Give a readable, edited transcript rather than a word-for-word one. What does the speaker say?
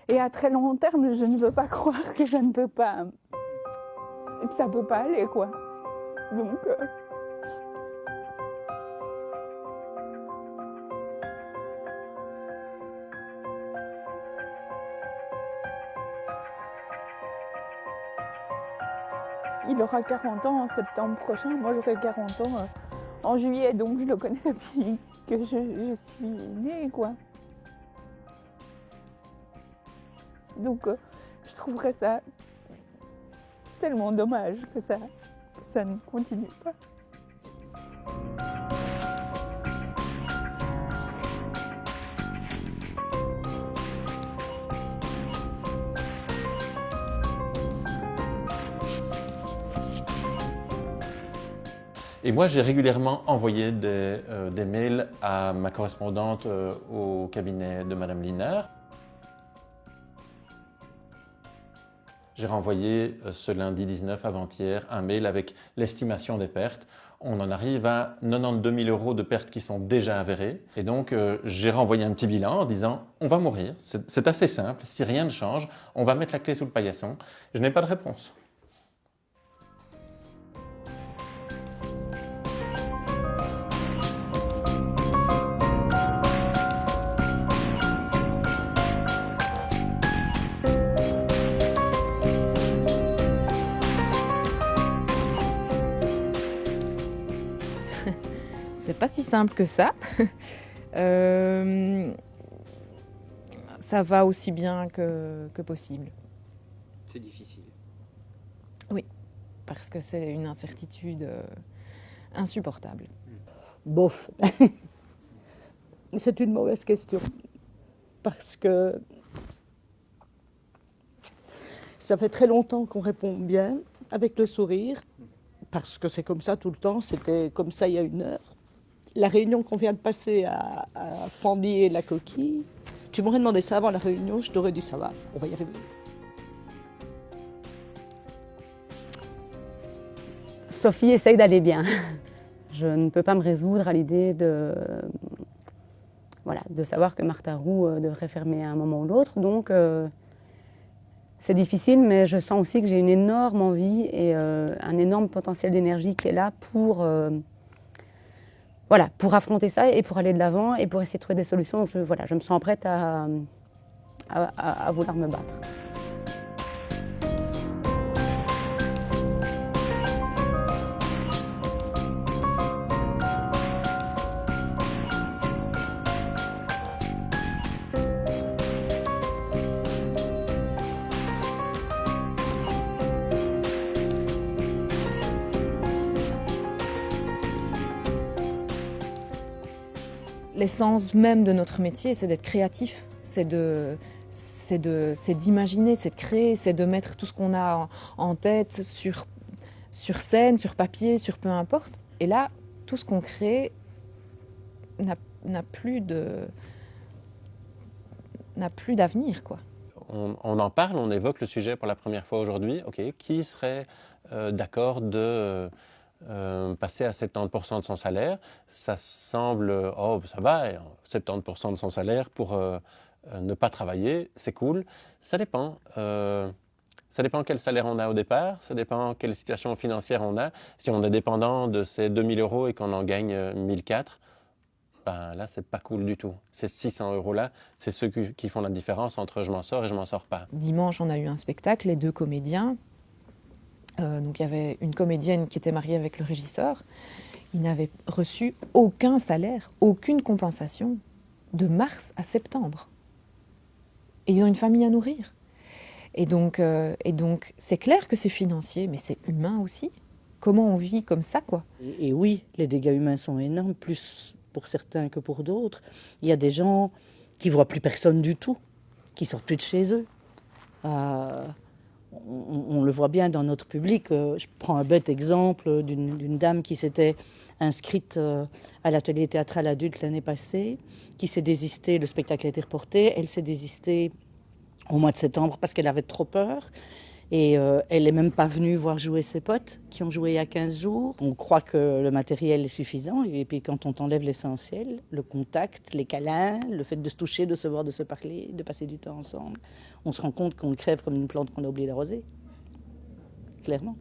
Et à très long terme, je ne veux pas croire que ça ne peut pas, que ça peut pas aller, quoi. Donc, il aura 40 ans en septembre prochain. Moi, j'aurai 40 ans en juillet, donc je le connais depuis que je suis née, quoi. Donc, je trouverais ça tellement dommage que ça ne continue pas. Et moi, j'ai régulièrement envoyé des mails à ma correspondante au cabinet de Madame Linard. J'ai renvoyé ce lundi 19 avant-hier un mail avec l'estimation des pertes. On en arrive à 92 000 € de pertes qui sont déjà avérées. Et donc, j'ai renvoyé un petit bilan en disant « on va mourir ». C'est assez simple, si rien ne change, on va mettre la clé sous le paillasson. Je n'ai pas de réponse. C'est pas si simple que ça. Ça va aussi bien que possible. C'est difficile. Oui, parce que c'est une incertitude insupportable. Bof. C'est une mauvaise question. Parce que ça fait très longtemps qu'on répond bien, avec le sourire, parce que c'est comme ça tout le temps, c'était comme ça il y a 1 heure. La réunion qu'on vient de passer à fendiller la coquille, tu m'aurais demandé ça avant la réunion, je t'aurais dit ça va, on va y arriver. Sophie essaye d'aller bien. Je ne peux pas me résoudre à l'idée de savoir que Martha Roux devrait fermer à un moment ou l'autre. Donc c'est difficile, mais je sens aussi que j'ai une énorme envie et un énorme potentiel d'énergie qui est là pour affronter ça et pour aller de l'avant et pour essayer de trouver des solutions. Je me sens prête à vouloir me battre. L'essence même de notre métier, c'est d'être créatif, c'est d'imaginer, c'est de créer, c'est de mettre tout ce qu'on a en tête sur scène, sur papier, sur peu importe. Et là, tout ce qu'on crée n'a plus d'avenir, quoi. On en parle, on évoque le sujet pour la première fois aujourd'hui. Ok, qui serait d'accord de passer à 70% de son salaire? Ça semble, oh ça va, 70% de son salaire pour ne pas travailler, c'est cool. Ça dépend. Ça dépend quel salaire on a au départ, ça dépend quelle situation financière on a. Si on est dépendant de ces 2 000 € et qu'on en gagne 1 400, ben là, c'est pas cool du tout. Ces 600 € là, c'est ceux qui font la différence entre je m'en sors et je m'en sors pas. Dimanche, on a eu un spectacle, les 2 comédiens. Donc il y avait une comédienne qui était mariée avec le régisseur. Ils n'avaient reçu aucun salaire, aucune compensation de mars à septembre. Et ils ont une famille à nourrir. Et donc c'est clair que c'est financier, mais c'est humain aussi. Comment on vit comme ça, quoi? Et oui, les dégâts humains sont énormes, plus pour certains que pour d'autres. Il y a des gens qui ne voient plus personne du tout, qui ne sortent plus de chez eux. On le voit bien dans notre public. Je prends un bête exemple d'une dame qui s'était inscrite à l'atelier théâtral adulte l'année passée, qui s'est désistée, le spectacle a été reporté, elle s'est désistée au mois de septembre parce qu'elle avait trop peur. Et elle n'est même pas venue voir jouer ses potes qui ont joué il y a 15 jours. On croit que le matériel est suffisant. Et puis quand on t'enlève l'essentiel, le contact, les câlins, le fait de se toucher, de se voir, de se parler, de passer du temps ensemble, on se rend compte qu'on crève comme une plante qu'on a oublié d'arroser. Clairement.